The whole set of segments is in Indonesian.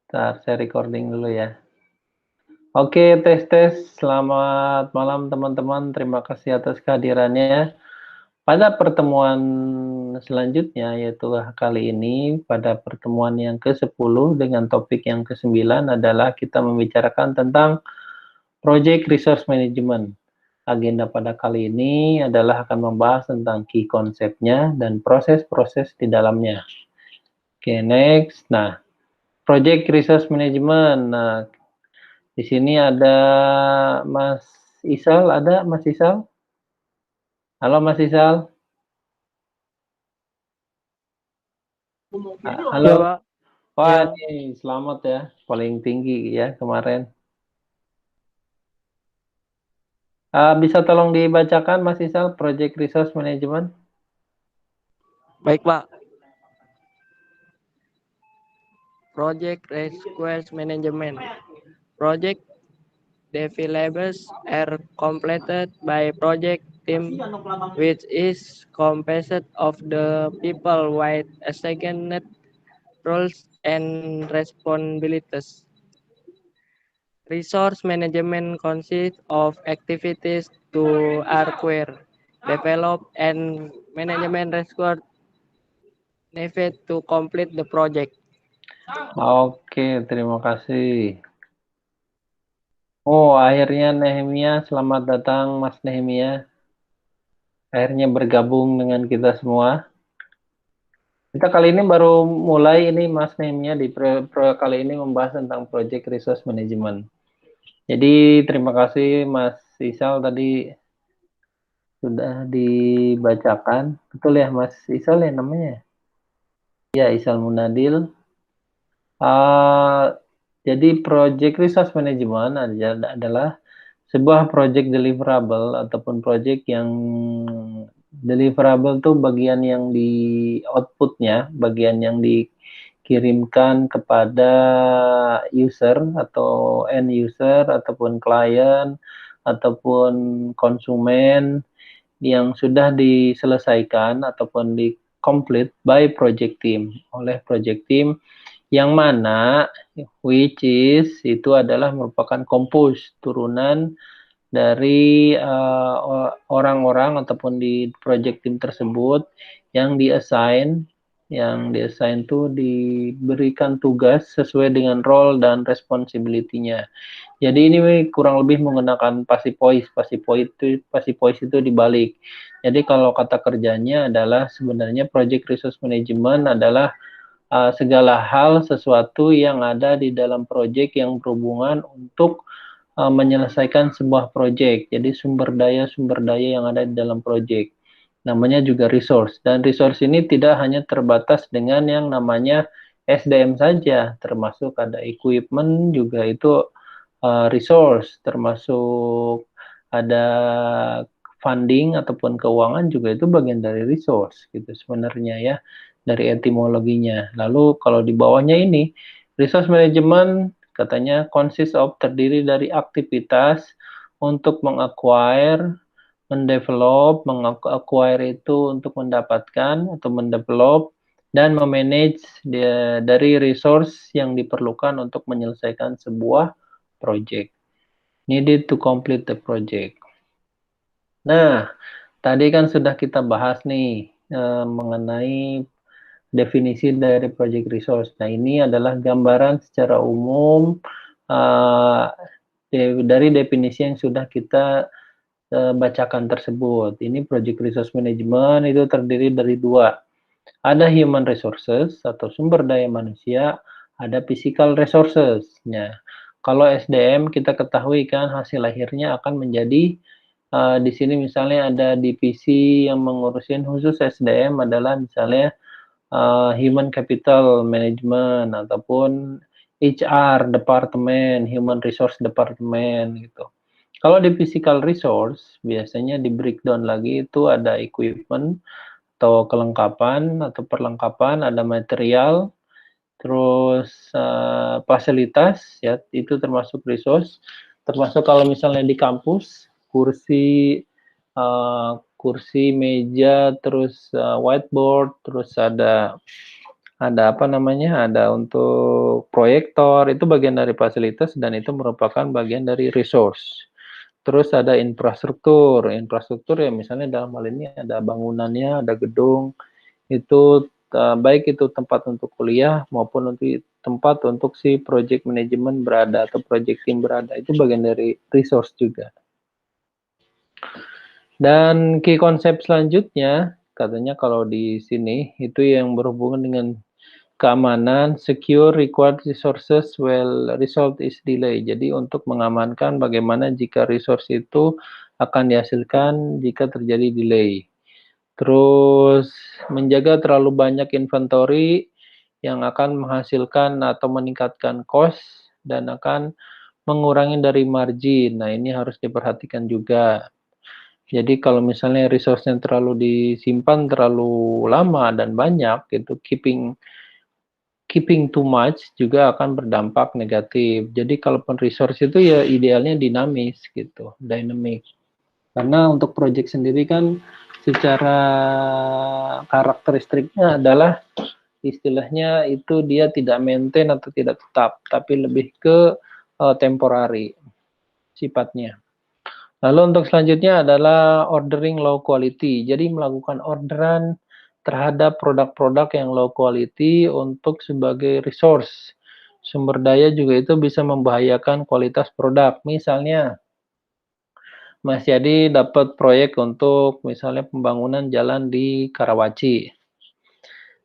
Bentar, saya recording dulu ya. Oke, tes. Selamat malam teman-teman. Terima kasih atas kehadirannya. Pada pertemuan selanjutnya, yaitu kali ini, pada pertemuan yang ke-10 dengan topik yang ke-9 adalah kita membicarakan tentang Project Resource Management. Agenda pada kali ini adalah akan membahas tentang key konsepnya dan proses-proses di dalamnya. Oke, next. Nah, Project Resource Management. Nah, di sini ada Mas Isal, ada Mas Isal? Halo Mas Isal. Halo. Ya, Pak. Wah, Ya, ini selamat ya, paling tinggi ya kemarin. Bisa tolong dibacakan Mas Isal, Project Resource Management? baik, Pak. Project Request Management. Project deliverables are completed by project team, which is composed of the people with assigned roles and responsibilities. Resource management consists of activities to acquire, develop, and management resources needed to complete the project. Oke, terima kasih. Oh, akhirnya Nehemia, selamat datang Mas Nehemia. Akhirnya bergabung dengan kita semua. Kita kali ini baru mulai ini Mas Nehemia di kali ini membahas tentang Project Resource Management. Jadi terima kasih Mas Isal tadi sudah dibacakan. Betul ya Mas Isal ya namanya? Ya, Isal Munadil. Jadi Project Resource Management adalah sebuah project deliverable ataupun project yang deliverable tuh bagian yang di outputnya, bagian yang dikirimkan kepada user atau end user ataupun klien ataupun konsumen yang sudah diselesaikan ataupun di complete by project team, oleh project team yang mana which is itu adalah merupakan compose turunan dari orang-orang ataupun di project team tersebut yang diassign tuh diberikan tugas sesuai dengan role dan responsibility-nya. Jadi ini kurang lebih menggunakan passive voice itu dibalik. Jadi kalau kata kerjanya adalah sebenarnya project resource management adalah segala hal sesuatu yang ada di dalam project yang berhubungan untuk menyelesaikan sebuah project. Jadi sumber daya yang ada di dalam project. Namanya juga resource. Dan resource ini tidak hanya terbatas dengan yang namanya SDM saja, termasuk ada equipment juga itu resource, termasuk ada funding ataupun keuangan juga itu bagian dari resource gitu sebenarnya ya, dari etimologinya. Lalu kalau di bawahnya ini resource management katanya consist of terdiri dari aktivitas untuk mengacquire, mendevelop, mengacquire itu untuk mendapatkan atau mendevelop dan memanage dari resource yang diperlukan untuk menyelesaikan sebuah project. Needed to complete the project. Nah, tadi kan sudah kita bahas nih mengenai definisi dari project resource. Nah, ini adalah gambaran secara umum dari definisi yang sudah kita bacakan tersebut. Ini project resource management itu terdiri dari dua. Ada human resources atau sumber daya manusia, ada physical resources. Nah, kalau SDM kita ketahui kan hasil akhirnya akan menjadi di sini misalnya ada divisi yang mengurusin khusus SDM adalah misalnya Human Capital Management ataupun HR Department, Human Resource Department gitu. Kalau di physical resource biasanya di breakdown lagi itu ada equipment atau kelengkapan atau perlengkapan, ada material, terus fasilitas ya itu termasuk resource. Termasuk kalau misalnya di kampus kursi, meja, terus whiteboard, terus ada ada apa namanya, ada untuk proyektor, itu bagian dari fasilitas dan itu merupakan bagian dari resource. Terus ada infrastruktur, infrastruktur ya misalnya dalam hal ini ada bangunannya, ada gedung, itu baik itu tempat untuk kuliah maupun untuk tempat untuk si project management berada atau project team berada, itu bagian dari resource juga. Dan key konsep selanjutnya, katanya kalau di sini, itu yang berhubungan dengan keamanan, secure required resources while result is delay. Jadi untuk mengamankan bagaimana jika resource itu akan dihasilkan jika terjadi delay. Terus menjaga terlalu banyak inventory yang akan menghasilkan atau meningkatkan cost dan akan mengurangi dari margin. Nah, ini harus diperhatikan juga. Jadi kalau misalnya resource-nya terlalu disimpan terlalu lama dan banyak, itu keeping too much juga akan berdampak negatif. Jadi kalaupun resource itu ya idealnya dinamis gitu, dynamic. Karena untuk project sendiri kan secara karakteristiknya adalah istilahnya itu dia tidak maintain atau tidak tetap, tapi lebih ke temporary sifatnya. Lalu untuk selanjutnya adalah ordering low quality. Jadi melakukan orderan terhadap produk-produk yang low quality untuk sebagai resource. Sumber daya juga itu bisa membahayakan kualitas produk. Misalnya, Mas Yadi dapat proyek untuk misalnya pembangunan jalan di Karawaci.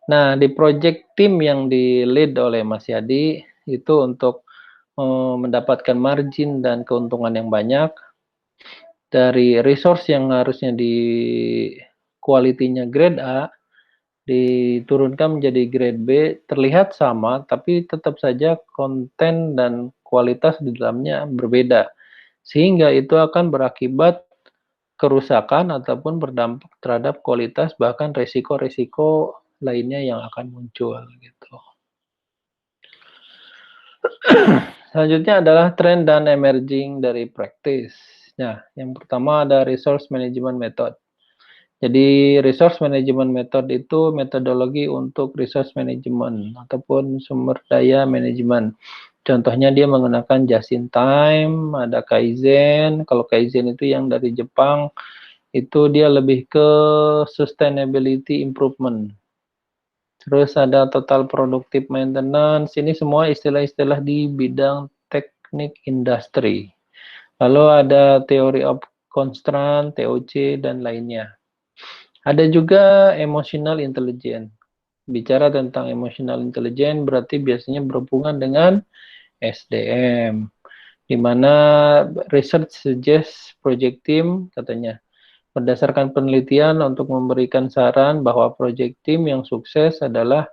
Nah, di project tim yang di lead oleh Mas Yadi itu untuk mendapatkan margin dan keuntungan yang banyak, dari resource yang harusnya di quality-nya grade A diturunkan menjadi grade B, terlihat sama tapi tetap saja konten dan kualitas di dalamnya berbeda. Sehingga itu akan berakibat kerusakan ataupun berdampak terhadap kualitas bahkan resiko-resiko lainnya yang akan muncul gitu. Selanjutnya adalah tren dan emerging dari practice. Nah, yang pertama ada resource management method. Jadi resource management method itu metodologi untuk resource management ataupun sumber daya manajemen. Contohnya dia menggunakan just in time, ada Kaizen. Kalau Kaizen itu yang dari Jepang, itu dia lebih ke sustainability improvement. Terus ada total productive maintenance, ini semua istilah-istilah di bidang teknik industri. Lalu ada theory of constraint, TOC, dan lainnya. Ada juga emotional intelligence. Bicara tentang emotional intelligence berarti biasanya berhubungan dengan SDM. Di mana research suggest project team katanya berdasarkan penelitian untuk memberikan saran bahwa project team yang sukses adalah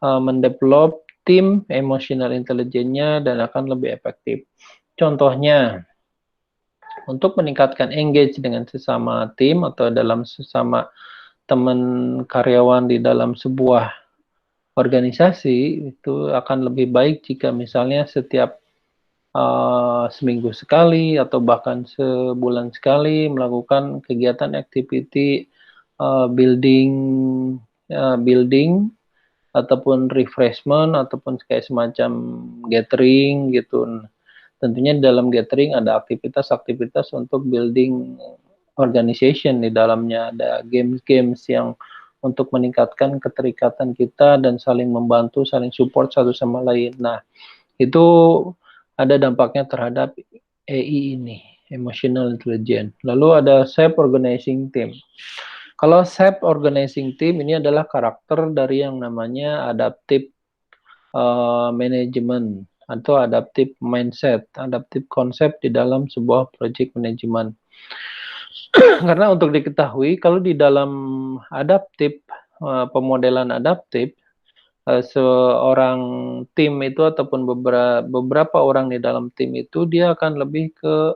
mendevelop tim emotional intelligence-nya dan akan lebih efektif. Contohnya, untuk meningkatkan engage dengan sesama tim atau dalam sesama teman karyawan di dalam sebuah organisasi, itu akan lebih baik jika misalnya setiap seminggu sekali atau bahkan sebulan sekali melakukan kegiatan activity building building ataupun refreshment ataupun kayak semacam gathering gitu. Tentunya dalam gathering ada aktivitas-aktivitas untuk building organization, di dalamnya ada games-games yang untuk meningkatkan keterikatan kita dan saling membantu, saling support satu sama lain. Nah, itu ada dampaknya terhadap EI ini, emotional intelligence. Lalu ada self organizing team. Kalau self organizing team ini adalah karakter dari yang namanya adaptive management atau adaptive mindset, adaptive concept di dalam sebuah project management. Karena untuk diketahui kalau di dalam adaptif, pemodelan adaptif, seorang tim itu ataupun beberapa orang di dalam tim itu dia akan lebih ke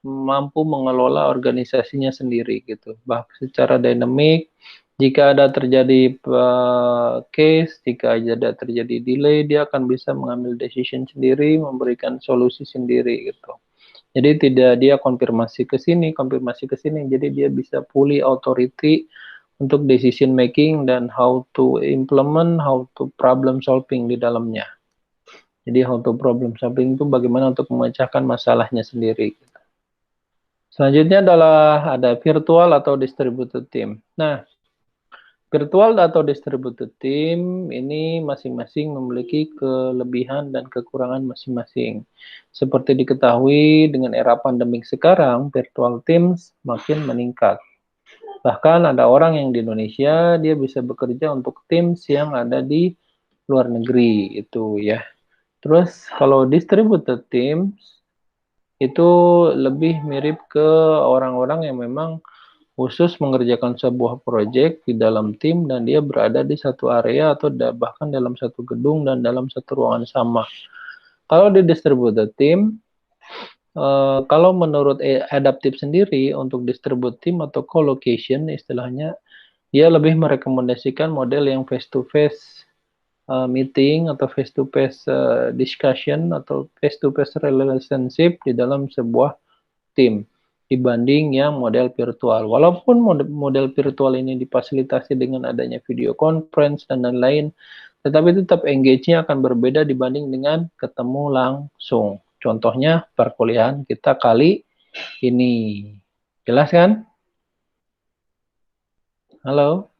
mampu mengelola organisasinya sendiri gitu. Bahkan secara dinamik, jika ada terjadi case, jika ada terjadi delay, dia akan bisa mengambil decision sendiri, memberikan solusi sendiri gitu. Jadi tidak dia konfirmasi ke sini, jadi dia bisa fully authority untuk decision making dan how to implement, how to problem solving di dalamnya. Jadi how to problem solving itu bagaimana untuk memecahkan masalahnya sendiri. Selanjutnya adalah ada virtual atau distributed team. Nah, virtual atau distributed team ini masing-masing memiliki kelebihan dan kekurangan masing-masing. Seperti diketahui dengan era pandemik sekarang, virtual teams makin meningkat. Bahkan ada orang yang di Indonesia, dia bisa bekerja untuk teams yang ada di luar negeri, itu ya. Terus kalau distributed teams, itu lebih mirip ke orang-orang yang memang khusus mengerjakan sebuah proyek di dalam tim dan dia berada di satu area atau bahkan dalam satu gedung dan dalam satu ruangan sama. Kalau di distributed team, kalau menurut adaptif sendiri untuk distributed team atau co-location istilahnya, dia lebih merekomendasikan model yang face-to-face meeting atau face-to-face discussion atau face-to-face relationship di dalam sebuah tim dibanding yang model virtual. Walaupun model virtual ini difasilitasi dengan adanya video conference dan lain-lain, tetapi tetap engage-nya akan berbeda dibanding dengan ketemu langsung. Contohnya perkuliahan kita kali ini. Jelas kan? Halo?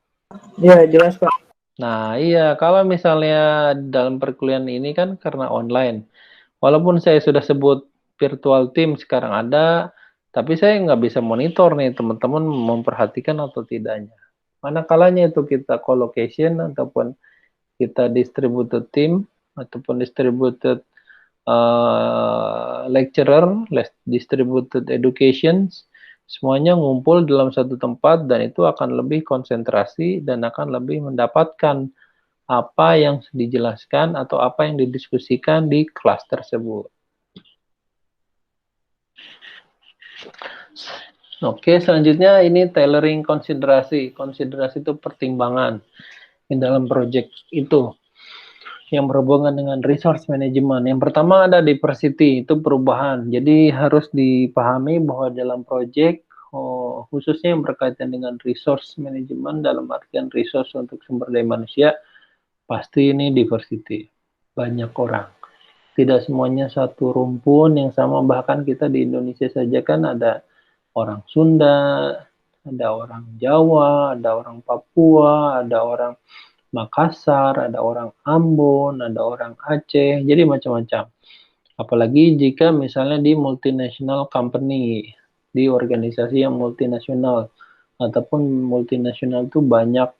Ya, jelas Pak. Nah, iya, kalau misalnya dalam perkuliahan ini kan karena online. Walaupun saya sudah sebut virtual team sekarang ada, tapi saya nggak bisa monitor nih teman-teman memperhatikan atau tidaknya. Manakalanya itu kita co-location ataupun kita distributed team ataupun distributed lecturer, distributed education, semuanya ngumpul dalam satu tempat dan itu akan lebih konsentrasi dan akan lebih mendapatkan apa yang dijelaskan atau apa yang didiskusikan di kelas tersebut. Oke, selanjutnya ini tailoring konsiderasi. Konsiderasi itu pertimbangan di dalam proyek itu yang berhubungan dengan resource management. Yang pertama ada diversity, itu perubahan. Jadi harus dipahami bahwa dalam proyek khususnya yang berkaitan dengan resource management dalam artian resource untuk sumber daya manusia, pasti ini diversity. Banyak orang. Tidak semuanya satu rumpun yang sama, bahkan kita di Indonesia saja kan ada orang Sunda, ada orang Jawa, ada orang Papua, ada orang Makassar, ada orang Ambon, ada orang Aceh, jadi macam-macam. Apalagi jika misalnya di multinational company, di organisasi yang multinasional, ataupun multinasional itu banyak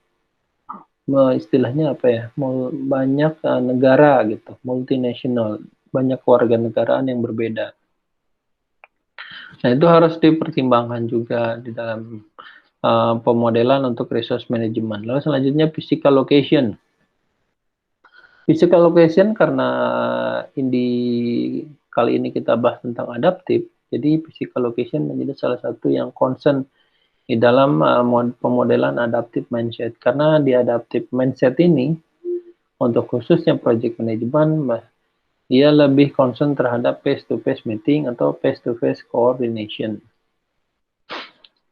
istilahnya apa ya, banyak negara gitu, multinasional, banyak warga negaraan yang berbeda. Nah, itu harus dipertimbangkan juga di dalam pemodelan untuk resource management. Lalu selanjutnya physical location. Physical location karena kali ini kita bahas tentang adaptif, jadi physical location menjadi salah satu yang concern di dalam pemodelan adaptif mindset. Karena di adaptif mindset ini, untuk khususnya project management, dia lebih concern terhadap face-to-face meeting atau face-to-face coordination.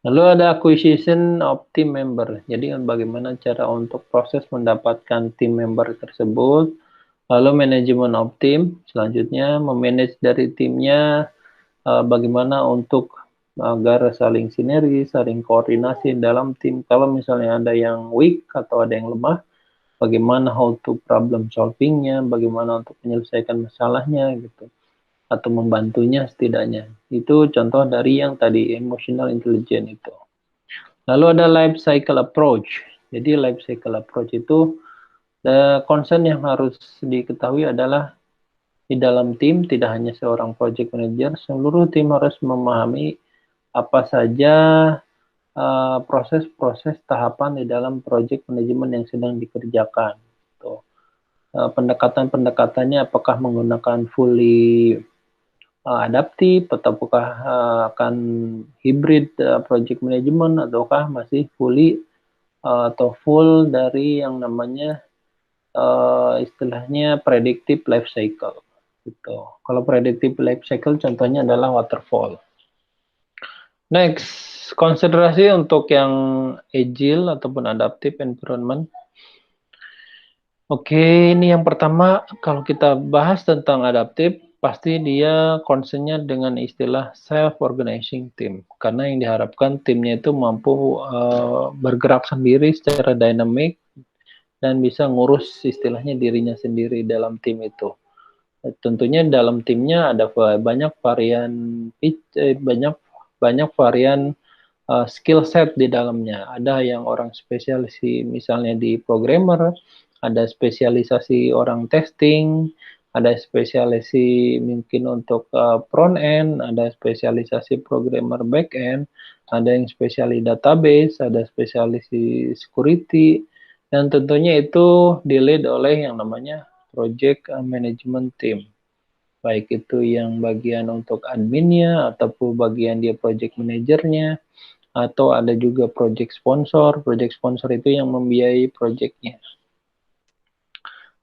Lalu ada acquisition of team member. Jadi bagaimana cara untuk proses mendapatkan team member tersebut. Lalu manajemen of team. Selanjutnya memanage dari timnya bagaimana untuk agar saling sinergi, saling koordinasi dalam tim. Kalau misalnya ada yang weak atau ada yang lemah, bagaimana how to problem solvingnya, bagaimana untuk menyelesaikan masalahnya gitu, atau membantunya setidaknya. Itu contoh dari yang tadi emotional intelligence itu. Lalu ada life cycle approach. Jadi life cycle approach itu concern yang harus diketahui adalah di dalam tim tidak hanya seorang project manager, seluruh tim harus memahami apa saja proses-proses tahapan di dalam project manajemen yang sedang dikerjakan. Pendekatan-pendekatannya apakah menggunakan fully adaptif ataukah akan hybrid project management ataukah masih fully atau full dari yang namanya istilahnya predictive life cycle gitu. Kalau predictive life cycle contohnya adalah waterfall. Next, konsiderasi untuk yang agile ataupun adaptive environment. Oke, ini yang pertama, kalau kita bahas tentang adaptif, pasti dia concernnya dengan istilah self-organizing team. Karena yang diharapkan timnya itu mampu bergerak sendiri secara dynamic dan bisa ngurus istilahnya dirinya sendiri dalam tim itu. Tentunya dalam timnya ada banyak varian banyak varian skill set di dalamnya. Ada yang orang spesialisasi misalnya di programmer, ada spesialisasi orang testing, ada spesialisasi mungkin untuk front end, ada spesialisasi programmer back end, ada yang spesialis database, ada spesialisasi security, dan tentunya itu di-lead oleh yang namanya project management team. Baik itu yang bagian untuk adminnya, ataupun bagian dia project manajernya, atau ada juga project sponsor. Project sponsor itu yang membiayai projectnya.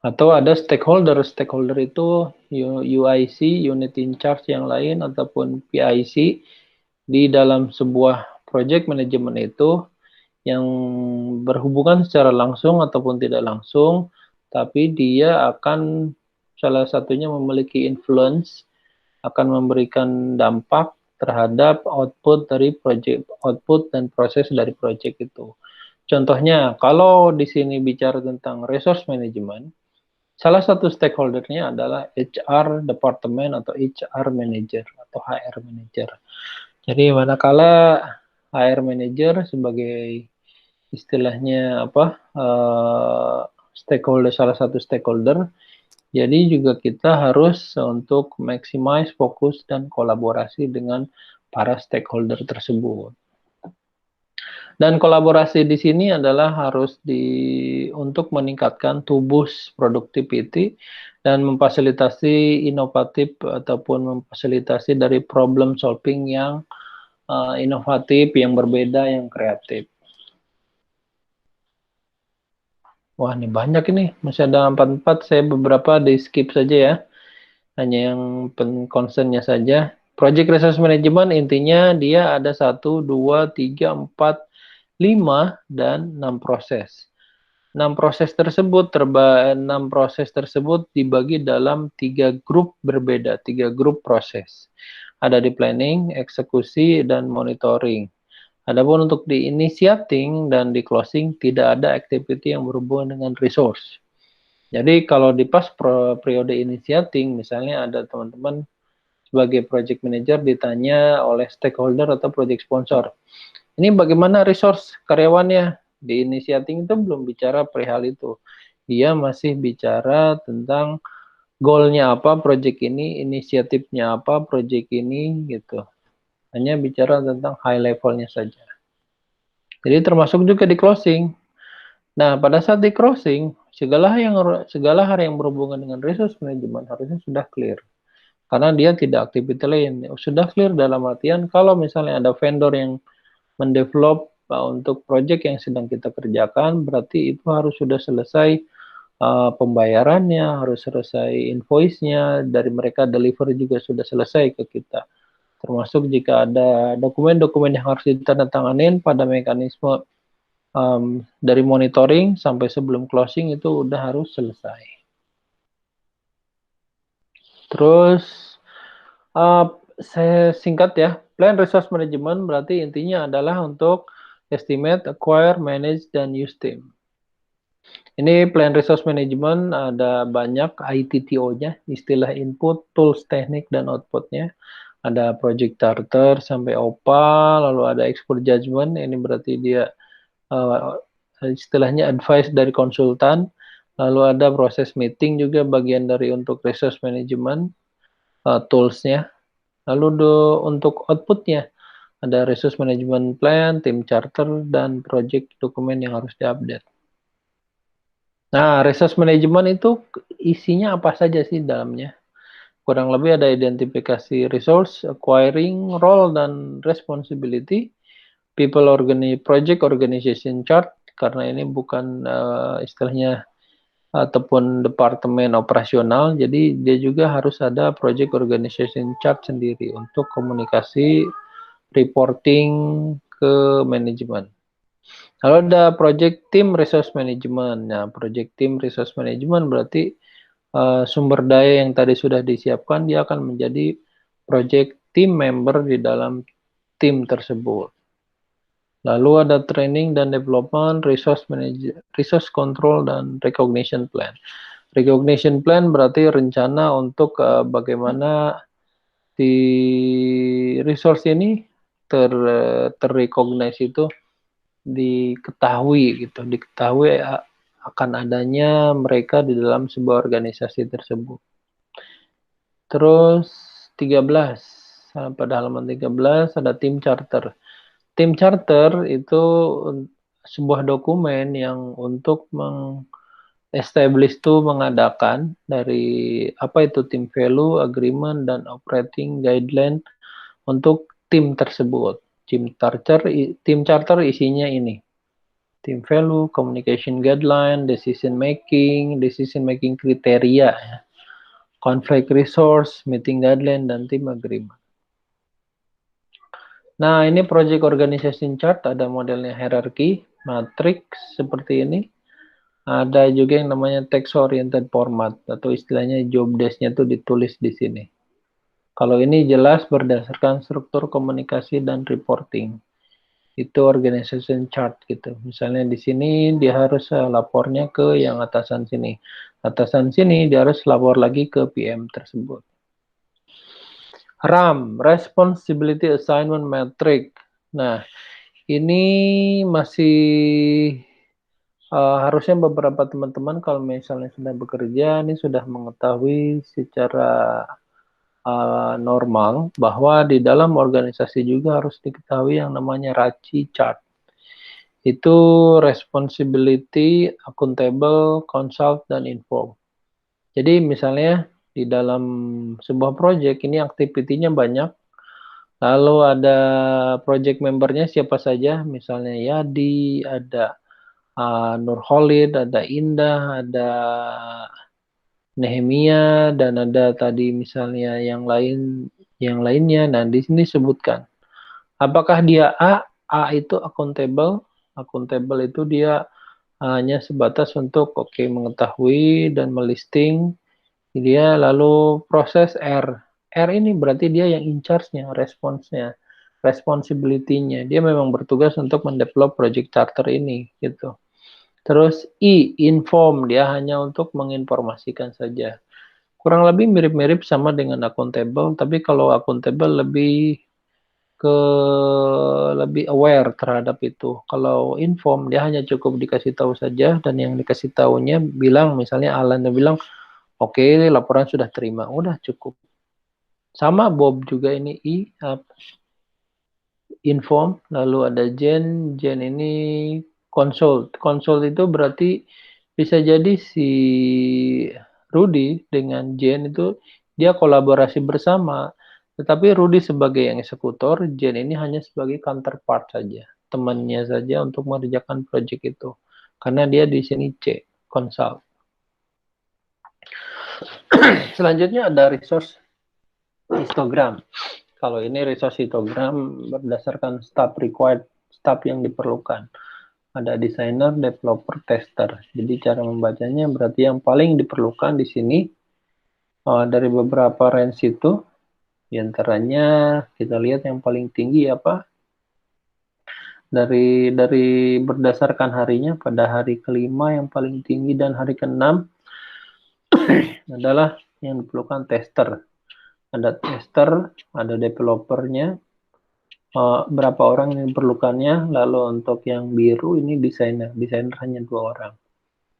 Atau ada stakeholder. Stakeholder itu UIC, unit in charge yang lain, ataupun PIC di dalam sebuah project management itu yang berhubungan secara langsung ataupun tidak langsung, tapi dia akan salah satunya memiliki influence, akan memberikan dampak terhadap output dari project, output dan proses dari project itu. Contohnya, kalau di sini bicara tentang resource management, salah satu stakeholdernya adalah HR department atau HR manager atau HR manager. Jadi manakala HR manager sebagai istilahnya apa stakeholder, salah satu stakeholder, jadi juga kita harus untuk maximize fokus dan kolaborasi dengan para stakeholder tersebut. Dan kolaborasi di sini adalah harus untuk meningkatkan boost productivity dan memfasilitasi inovatif ataupun memfasilitasi dari problem solving yang inovatif, yang berbeda, yang kreatif. Wah, ini banyak ini. Masih ada 44, saya beberapa di skip saja ya. Hanya yang concernnya saja. Project Resource Management intinya dia ada 1, 2, 3, 4, 5, dan 6 proses. 6 proses tersebut dibagi dalam 3 grup berbeda, 3 grup proses. Ada di planning, eksekusi, dan monitoring. Adapun untuk di initiating dan di closing tidak ada activity yang berhubungan dengan resource. Jadi kalau di pas periode initiating, misalnya ada teman-teman sebagai project manager ditanya oleh stakeholder atau project sponsor, ini bagaimana resource karyawannya? Di initiating itu belum bicara perihal itu. Dia masih bicara tentang goalnya apa project ini, inisiatifnya apa project ini, gitu. Hanya bicara tentang high levelnya saja. Jadi termasuk juga di closing. Nah, pada saat di closing, segala hal yang berhubungan dengan resource management harusnya sudah clear. Karena dia tidak activity lain. Sudah clear dalam artian kalau misalnya ada vendor yang mendevelop untuk project yang sedang kita kerjakan, berarti itu harus sudah selesai pembayarannya, harus selesai invoice-nya, dari mereka deliver juga sudah selesai ke kita. Termasuk jika ada dokumen-dokumen yang harus ditandatanganin pada mekanisme dari monitoring sampai sebelum closing itu udah harus selesai. Terus saya singkat ya, plan resource management berarti intinya adalah untuk estimate, acquire, manage, dan use team. Ini plan resource management ada banyak ITTO-nya, istilah input, tools, teknik, dan output-nya. Ada project charter sampai OPA, lalu ada expert judgment, ini berarti dia istilahnya advice dari konsultan. Lalu ada proses meeting juga bagian dari untuk resource management, tools-nya. Lalu untuk output-nya ada resource management plan, team charter, dan project dokumen yang harus diupdate. Nah, resource management itu isinya apa saja sih dalamnya? Kurang lebih ada identifikasi resource, acquiring, role, dan responsibility, project organization chart, karena ini bukan istilahnya ataupun departemen operasional, jadi dia juga harus ada project organization chart sendiri untuk komunikasi reporting ke manajemen. Lalu ada project team resource management. Nah, project team resource management berarti sumber daya yang tadi sudah disiapkan, dia akan menjadi project team member di dalam tim tersebut. Lalu ada training dan development, resource control, dan recognition plan. Recognition plan berarti rencana untuk bagaimana di resource ini terrecognize itu diketahui gitu, diketahui akan adanya mereka di dalam sebuah organisasi tersebut. Terus 13, pada halaman 13 ada tim charter. Tim charter itu sebuah dokumen yang untuk establish itu mengadakan dari apa itu tim value, agreement, dan operating guideline untuk tim tersebut. Tim charter isinya ini. Team value, communication guideline, decision making kriteria, conflict resource, meeting deadline, dan team agreement. Nah, ini project organization chart, ada modelnya hierarchy, matrix seperti ini. Ada juga yang namanya text oriented format, atau istilahnya job desk-nya itu ditulis di sini. Kalau ini jelas berdasarkan struktur komunikasi dan reporting. Itu organization chart gitu. Misalnya di sini dia harus lapornya ke yang atasan sini. Atasan sini dia harus lapor lagi ke PM tersebut. RAM, Responsibility Assignment Metric. Nah, ini masih harusnya beberapa teman-teman kalau misalnya sudah bekerja, ini sudah mengetahui secara normal bahwa di dalam organisasi juga harus diketahui yang namanya RACI chart. Itu responsibility, accountable, consult, dan inform. Jadi misalnya di dalam sebuah project ini aktivitinya banyak, lalu ada project membernya siapa saja, misalnya Yadi, ada Nurholid, ada Indah, ada Nehemia, dan ada tadi misalnya yang lainnya. Nah, di sini sebutkan apakah dia A itu accountable. Accountable itu dia hanya sebatas untuk mengetahui dan melisting dia, lalu proses R ini berarti dia yang in charge-nya, responsnya, responsibility-nya, dia memang bertugas untuk mendevelop project charter ini gitu. Terus I, inform, dia hanya untuk menginformasikan saja. Kurang lebih mirip-mirip sama dengan accountable, tapi kalau accountable lebih aware terhadap itu. Kalau inform, dia hanya cukup dikasih tahu saja, dan yang dikasih tahunya bilang, misalnya Alan dia bilang, oke, laporan sudah terima, udah cukup. Sama Bob juga ini inform, lalu ada Jen ini consult. Consult itu berarti bisa jadi si Rudy dengan Jen itu dia kolaborasi bersama, tetapi Rudy sebagai yang eksekutor, Jen ini hanya sebagai counterpart saja, temannya saja untuk mengerjakan project itu. Karena dia di sini C, consult. Selanjutnya ada resource histogram. Kalau ini resource histogram berdasarkan staff required, staff yang diperlukan. Ada desainer, developer, tester. Jadi cara membacanya berarti yang paling diperlukan di sini dari beberapa range itu, diantaranya kita lihat yang paling tinggi apa? Dari berdasarkan harinya, pada hari kelima yang paling tinggi dan hari keenam adalah yang diperlukan tester. Ada tester, ada developernya, berapa orang yang diperlukannya, lalu untuk yang biru ini desainer hanya 2 orang.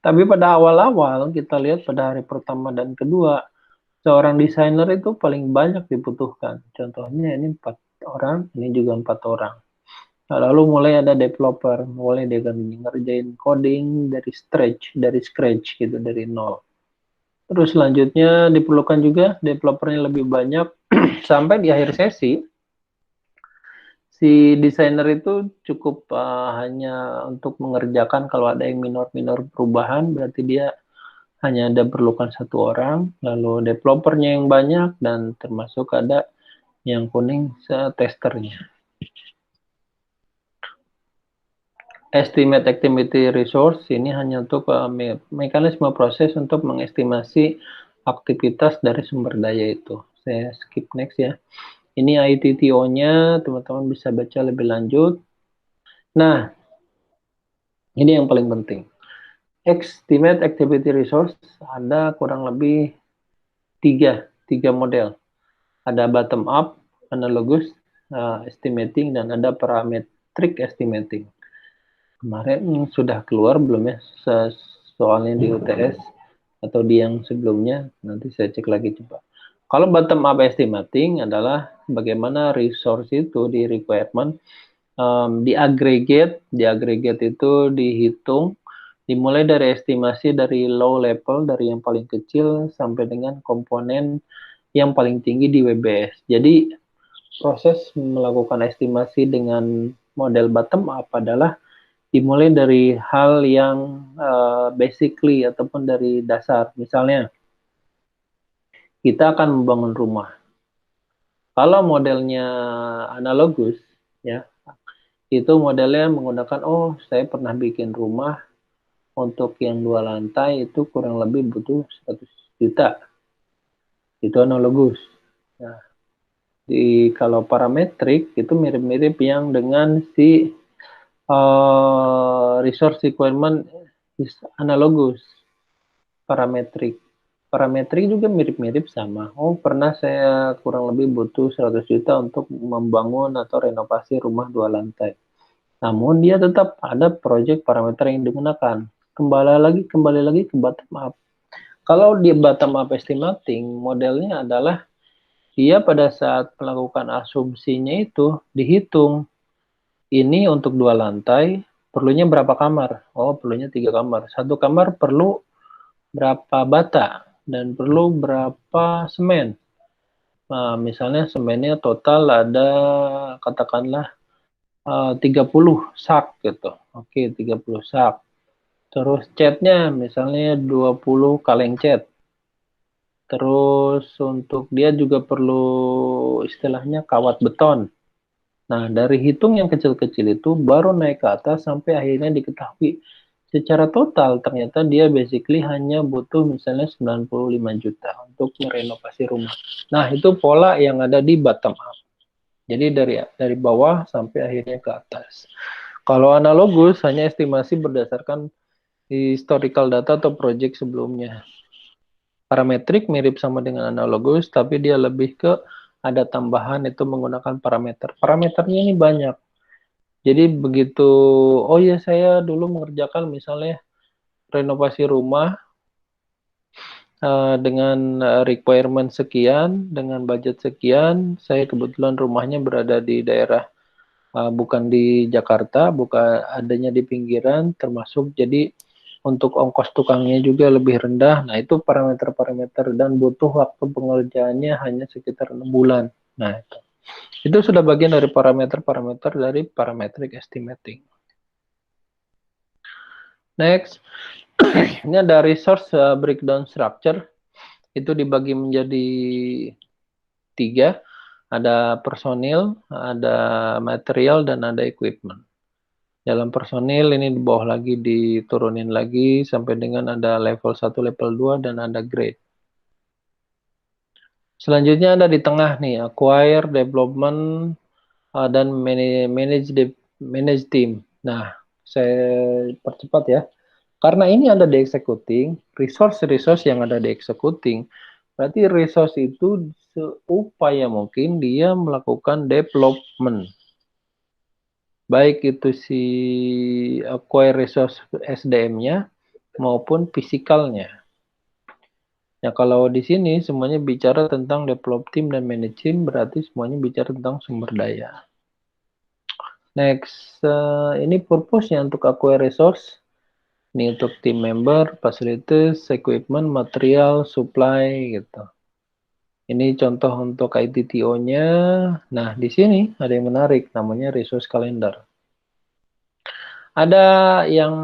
Tapi pada awal-awal kita lihat pada hari pertama dan kedua, seorang desainer itu paling banyak dibutuhkan. Contohnya ini 4 orang, ini juga 4 orang. Nah, lalu mulai ada developer, mulai dia ngerjain coding dari scratch gitu, dari nol. Terus selanjutnya diperlukan juga developernya lebih banyak sampai di akhir sesi si desainer itu cukup hanya untuk mengerjakan kalau ada yang minor-minor perubahan, berarti dia hanya ada perlukan 1 orang, lalu developernya yang banyak, dan termasuk ada yang kuning testernya. Estimate activity resource ini hanya untuk mekanisme proses untuk mengestimasi aktivitas dari sumber daya itu. Saya skip next ya. Ini ITTO-nya, teman-teman bisa baca lebih lanjut. Nah, ini yang paling penting. Estimate activity resource ada kurang lebih tiga model. Ada bottom up, analogous estimating, dan ada parametric estimating. Kemarin sudah keluar belum ya soalnya di UTS atau di yang sebelumnya, nanti saya cek lagi coba. Kalau bottom up estimating adalah bagaimana resource itu di requirement di aggregate itu dihitung, dimulai dari estimasi dari low level, dari yang paling kecil sampai dengan komponen yang paling tinggi di WBS. Jadi proses melakukan estimasi dengan model bottom up adalah dimulai dari hal yang basically ataupun dari dasar. Misalnya, kita akan membangun rumah. Kalau modelnya analogus, ya, itu modelnya menggunakan, oh saya pernah bikin rumah untuk yang 2 lantai itu kurang lebih butuh 100 juta. Itu analogus. Nah, kalau parametrik itu mirip-mirip yang dengan si resource requirement is analogus. Parametrik juga mirip-mirip sama. Oh, pernah saya kurang lebih butuh 100 juta untuk membangun atau renovasi rumah 2 lantai. Namun dia tetap ada project parameter yang digunakan. Kembali lagi ke bottom up. Kalau di bottom up estimating, modelnya adalah dia pada saat melakukan asumsinya itu dihitung. Ini untuk 2 lantai, perlunya berapa kamar? Oh, perlunya 3 kamar. Satu kamar perlu berapa bata dan perlu berapa semen. Nah, misalnya semennya total ada katakanlah 30 sak gitu. Oke, 30 sak. Terus catnya misalnya 20 kaleng cat. Terus untuk dia juga perlu istilahnya kawat beton. Nah, dari hitung yang kecil-kecil itu baru naik ke atas sampai akhirnya diketahui secara total ternyata dia basically hanya butuh misalnya 95 juta untuk merenovasi rumah. Nah, itu pola yang ada di bottom up. Jadi dari bawah sampai akhirnya ke atas. Kalau analogus hanya estimasi berdasarkan historical data atau project sebelumnya. Parametrik mirip sama dengan analogus, tapi dia lebih ke ada tambahan itu menggunakan parameter. Parameternya ini banyak. Jadi begitu, oh ya saya dulu mengerjakan misalnya renovasi rumah dengan requirement sekian, dengan budget sekian, saya kebetulan rumahnya berada di daerah bukan di Jakarta, bukan adanya di pinggiran, termasuk jadi untuk ongkos tukangnya juga lebih rendah. Nah, itu parameter-parameter dan butuh waktu pengerjaannya hanya sekitar 6 bulan. Nah, itu sudah bagian dari parameter-parameter dari parametric estimating. Next, ini ada resource breakdown structure. Itu dibagi menjadi 3. Ada personil, ada material, dan ada equipment. Dalam personil ini di bawah lagi diturunin lagi sampai dengan ada level 1, level 2, dan ada grade. Selanjutnya ada di tengah nih, acquire, development, dan manage team. Nah, saya percepat ya. Karena ini ada di executing, resource yang ada di executing, berarti resource itu seupaya mungkin dia melakukan development. Baik itu si acquire resource SDM-nya maupun fisikalnya. Ya kalau di sini semuanya bicara tentang develop team dan manage team, berarti semuanya bicara tentang sumber daya. Next, ini purpose-nya untuk acquire resource. Ini untuk team member, facilities, equipment, material, supply gitu. Ini contoh untuk ITTO-nya. Nah, di sini ada yang menarik, namanya resource calendar. Ada yang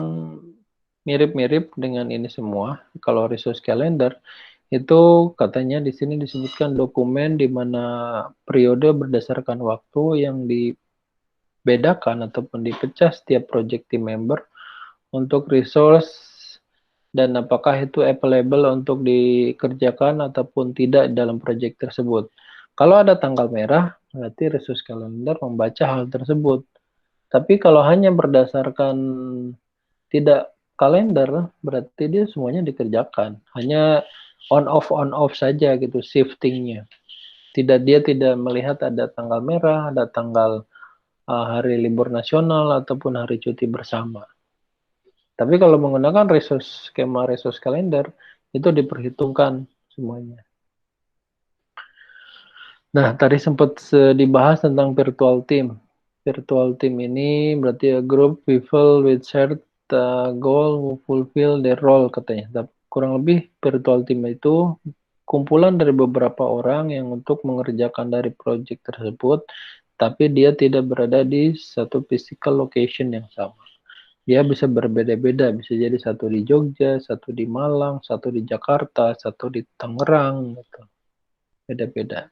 mirip-mirip dengan ini semua. Kalau resource calendar, itu katanya di sini disebutkan dokumen di mana periode berdasarkan waktu yang dibedakan ataupun dipecah setiap project team member untuk resource dan apakah itu available untuk dikerjakan ataupun tidak dalam project tersebut. Kalau ada tanggal merah, berarti resource calendar membaca hal tersebut. Tapi kalau hanya berdasarkan tidak kalender, berarti dia semuanya dikerjakan. Hanya on off saja gitu shiftingnya. Dia tidak melihat ada tanggal merah, ada tanggal hari libur nasional ataupun hari cuti bersama. Tapi kalau menggunakan skema resource calendar itu diperhitungkan semuanya. Nah, tadi sempat dibahas tentang virtual team. Virtual team ini berarti a group people with shared goal who fulfill their role katanya. Kurang lebih virtual team itu kumpulan dari beberapa orang yang untuk mengerjakan dari project tersebut, tapi dia tidak berada di satu physical location yang sama. Dia bisa berbeda-beda, bisa jadi satu di Jogja, satu di Malang, satu di Jakarta, satu di Tangerang, gitu. Beda-beda.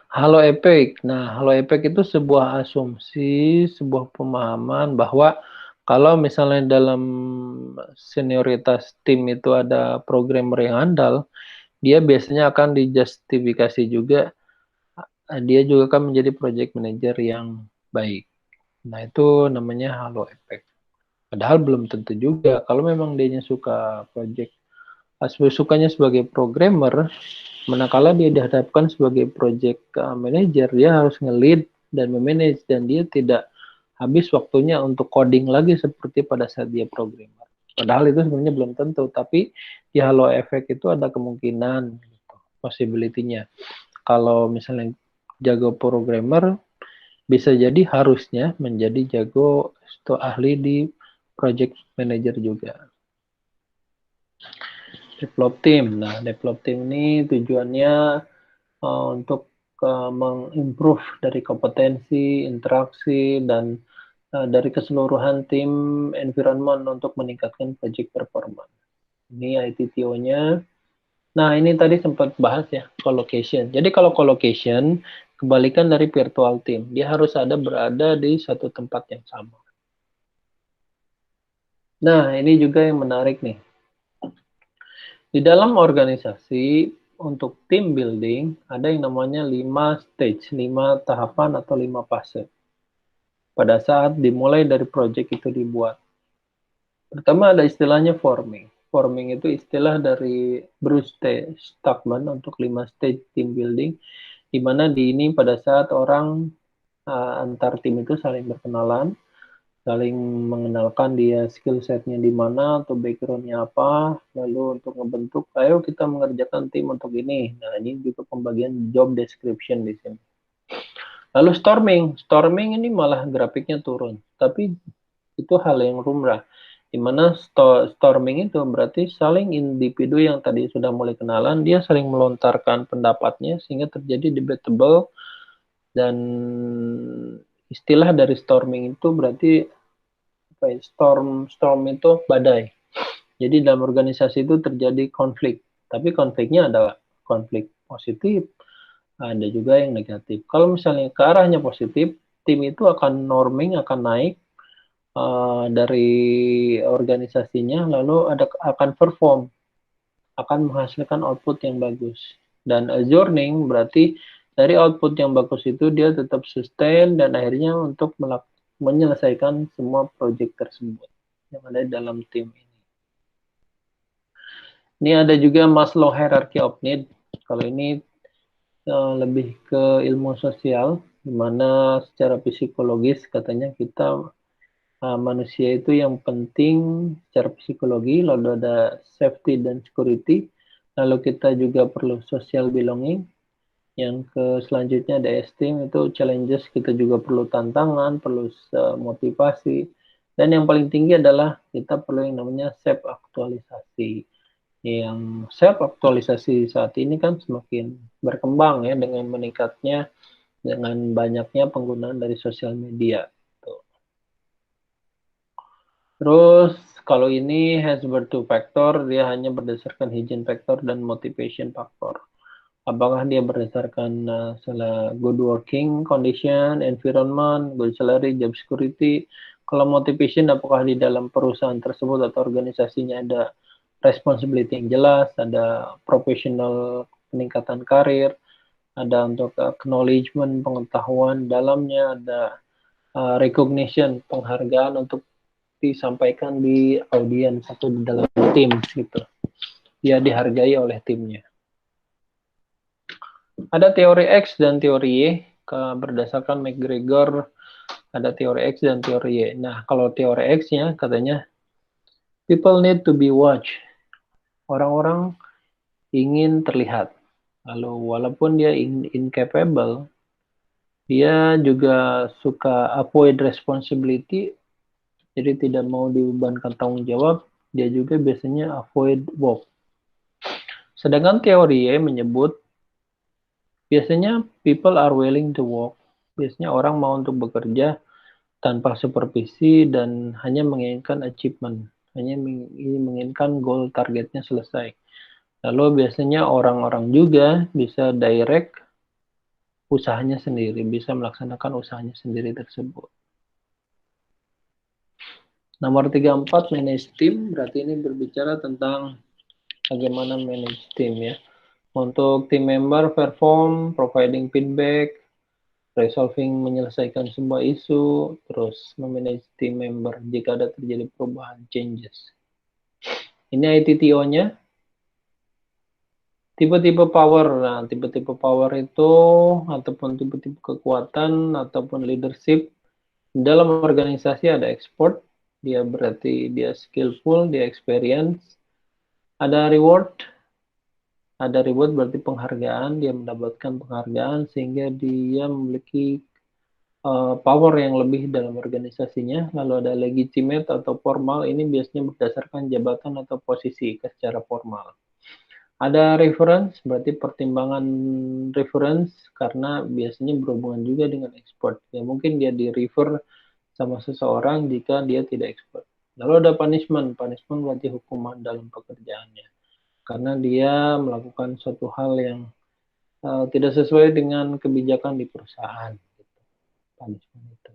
Halo Epic. Nah, Halo Epic itu sebuah asumsi, sebuah pemahaman bahwa kalau misalnya dalam senioritas tim itu ada programmer yang handal, dia biasanya akan dijustifikasi juga, dia juga akan menjadi project manager yang baik. Nah, itu namanya Halo Epic. Padahal belum tentu juga. Kalau memang dia suka project, sukanya sebagai programmer, manakala dia dihadapkan sebagai project manager, dia harus nge-lead dan memanage, dan dia tidak habis waktunya untuk coding lagi seperti pada saat dia programmer. Padahal itu sebenarnya belum tentu, tapi di Halo Effect itu ada kemungkinan, gitu, possibility-nya. Kalau misalnya jago programmer, bisa jadi harusnya menjadi jago atau ahli di project manager juga. Develop team. Nah, develop team ini tujuannya untuk mengimprove dari kompetensi, interaksi, dan dari keseluruhan tim environment untuk meningkatkan project performance. Ini ITTO-nya. Nah, ini tadi sempat bahas ya, collocation. Jadi kalau collocation, kebalikan dari virtual team. Dia harus berada di satu tempat yang sama. Nah, ini juga yang menarik nih. Di dalam organisasi, untuk team building, ada yang namanya 5 stage, 5 tahapan atau 5 fase. Pada saat dimulai dari project itu dibuat. Pertama ada istilahnya forming. Forming itu istilah dari Bruce T. Stuckman untuk 5 stage team building, di mana di ini pada saat orang antar tim itu saling berkenalan, saling mengenalkan dia skill setnya di mana atau backgroundnya apa, lalu untuk membentuk, ayo kita mengerjakan tim untuk ini. Nah, ini juga pembagian job description di sini. Lalu storming ini malah grafiknya turun, tapi itu hal yang lumrah. Di mana storming itu berarti saling individu yang tadi sudah mulai kenalan, dia saling melontarkan pendapatnya sehingga terjadi debatable, dan istilah dari storming itu berarti storm itu badai. Jadi dalam organisasi itu terjadi konflik, tapi konfliknya adalah konflik positif, ada juga yang negatif. Kalau misalnya ke arahnya positif, tim itu akan norming, akan naik dari organisasinya, lalu akan perform, akan menghasilkan output yang bagus. Dan adjourning berarti dari output yang bagus itu dia tetap sustain dan akhirnya untuk menyelesaikan semua project tersebut yang ada dalam tim ini. Ini ada juga Maslow Hierarchy of Need. Kalau ini lebih ke ilmu sosial, di mana secara psikologis katanya kita manusia itu yang penting secara psikologi, lalu ada safety dan security, lalu kita juga perlu social belonging, yang ke selanjutnya ada esteem, itu challenges, kita juga perlu tantangan, perlu motivasi, dan yang paling tinggi adalah kita perlu yang namanya self aktualisasi. Yang self aktualisasi saat ini kan semakin berkembang ya dengan meningkatnya, dengan banyaknya penggunaan dari sosial media. Terus kalau ini has two factor, dia hanya berdasarkan hygiene factor dan motivation factor. Apakah dia berdasarkan good working condition, environment, good salary, job security. Kalau motivation, apakah di dalam perusahaan tersebut atau organisasinya ada responsibility yang jelas, ada professional peningkatan karir, ada untuk acknowledgement, pengetahuan dalamnya, ada recognition, penghargaan untuk disampaikan di audiens atau di dalam tim gitu. Dia dihargai oleh timnya. Ada teori X dan teori Y, berdasarkan McGregor ada teori X dan teori Y. Nah, kalau teori X-nya katanya people need to be watched. Orang-orang ingin terlihat. Lalu walaupun dia incapable, dia juga suka avoid responsibility, jadi tidak mau dibebankan tanggung jawab, dia juga biasanya avoid work. Sedangkan teori Y menyebut biasanya people are willing to work. Biasanya orang mau untuk bekerja tanpa supervisi dan hanya menginginkan achievement, hanya menginginkan goal targetnya selesai. Lalu biasanya orang-orang juga bisa direct usahanya sendiri, bisa melaksanakan usahanya sendiri tersebut. Nomor 34, manage team, berarti ini berbicara tentang bagaimana manage team ya. Untuk team member perform, providing feedback, resolving menyelesaikan sebuah isu, terus memanage team member jika ada terjadi perubahan changes. Ini ITTO-nya. Tipe-tipe power. Nah, tipe-tipe power itu ataupun tipe-tipe kekuatan ataupun leadership dalam organisasi ada expert, dia berarti dia skillful, dia experience. Ada reward berarti penghargaan, dia mendapatkan penghargaan sehingga dia memiliki power yang lebih dalam organisasinya. Lalu ada legitimate atau formal, ini biasanya berdasarkan jabatan atau posisi secara formal. Ada reference, berarti pertimbangan reference karena biasanya berhubungan juga dengan expert. Ya mungkin dia di refer sama seseorang jika dia tidak expert. Lalu ada punishment, punishment berarti hukuman dalam pekerjaannya. Karena dia melakukan suatu hal yang tidak sesuai dengan kebijakan di perusahaan. Gitu. Punishment itu.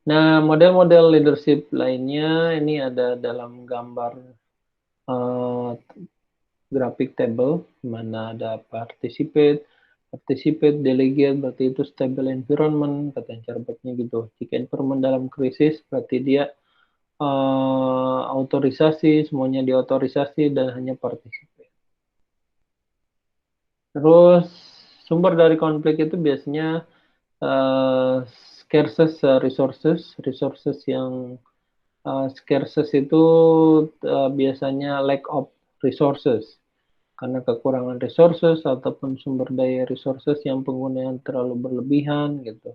Nah, model-model leadership lainnya ini ada dalam gambar graphic table, di mana ada participate, delegate, berarti itu stable environment, kata cara bacanya gitu. Jika environment dalam krisis, berarti dia autorisasi, semuanya diotorisasi dan hanya participate. Terus sumber dari konflik itu biasanya scarces resources yang scarces itu biasanya lack of resources. Karena kekurangan resources ataupun sumber daya resources yang penggunaan terlalu berlebihan gitu.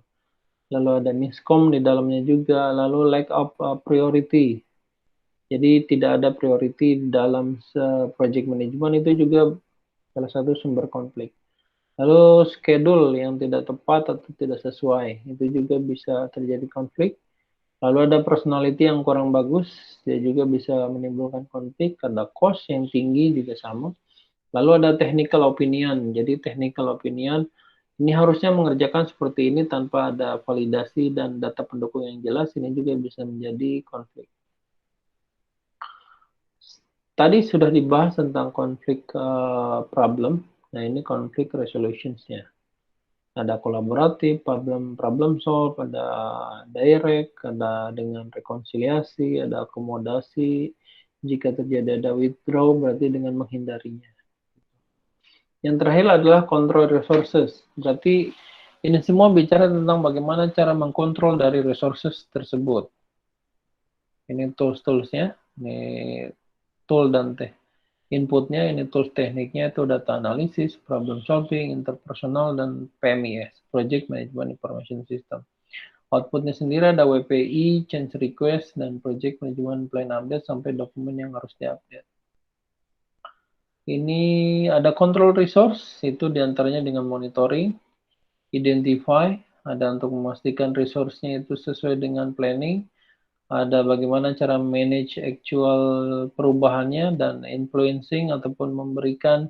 Lalu ada miskom di dalamnya juga, lalu lack of priority. Jadi tidak ada priority dalam project management, itu juga salah satu sumber konflik. Lalu schedule yang tidak tepat atau tidak sesuai, itu juga bisa terjadi konflik. Lalu ada personality yang kurang bagus, dia juga bisa menimbulkan konflik. Ada cost yang tinggi juga sama. Lalu ada technical opinion, jadi technical opinion ini harusnya mengerjakan seperti ini tanpa ada validasi dan data pendukung yang jelas, ini juga bisa menjadi konflik. Tadi sudah dibahas tentang konflik problem. Nah, ini konflik resolutionsnya. Ada kolaboratif, problem solve, ada direct, ada dengan rekonsiliasi, ada akomodasi. Jika terjadi ada withdraw, berarti dengan menghindarinya. Yang terakhir adalah control resources. Berarti ini semua bicara tentang bagaimana cara mengkontrol dari resources tersebut. Ini tools-toolsnya. Ini tool dan inputnya, ini tools tekniknya itu data analisis, problem solving, interpersonal, dan PMIS, Project Management Information System. Outputnya sendiri ada WPI, change request, dan project management plan update sampai dokumen yang harus diupdate. Ini ada control resource, itu diantaranya dengan monitoring, identify, ada untuk memastikan resource-nya itu sesuai dengan planning, ada bagaimana cara manage actual perubahannya dan influencing ataupun memberikan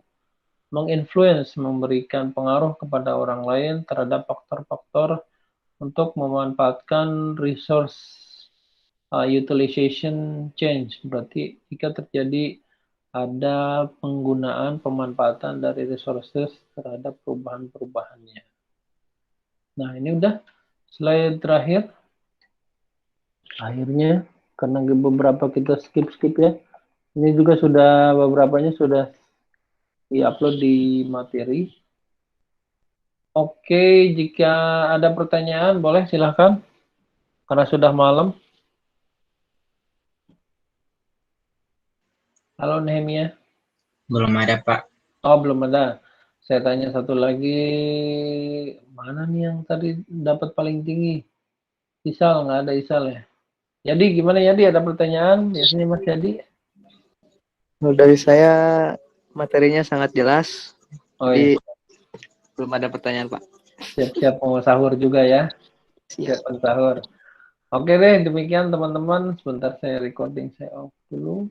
menginfluence, memberikan pengaruh kepada orang lain terhadap faktor-faktor untuk memanfaatkan resource utilization change. Berarti jika terjadi ada penggunaan pemanfaatan dari resources terhadap perubahan-perubahannya. Nah, ini udah slide terakhir. Akhirnya, karena beberapa kita skip ya. Ini juga sudah beberapanya sudah di-upload di materi. Oke, jika ada pertanyaan boleh silahkan. Karena sudah malam. Halo Nehemia. Belum ada, Pak. Oh, belum ada. Saya tanya satu lagi. Mana nih yang tadi dapat paling tinggi? Isal, nggak ada Isal ya? Jadi gimana Yadi? Ada pertanyaan? Biasanya Mas Yadi. Dari saya materinya sangat jelas. Oh Jadi iya. belum ada pertanyaan, Pak. Siap-siap mau sahur juga ya. Siap sahur. Oke deh, demikian teman-teman. Sebentar saya recording, saya off dulu.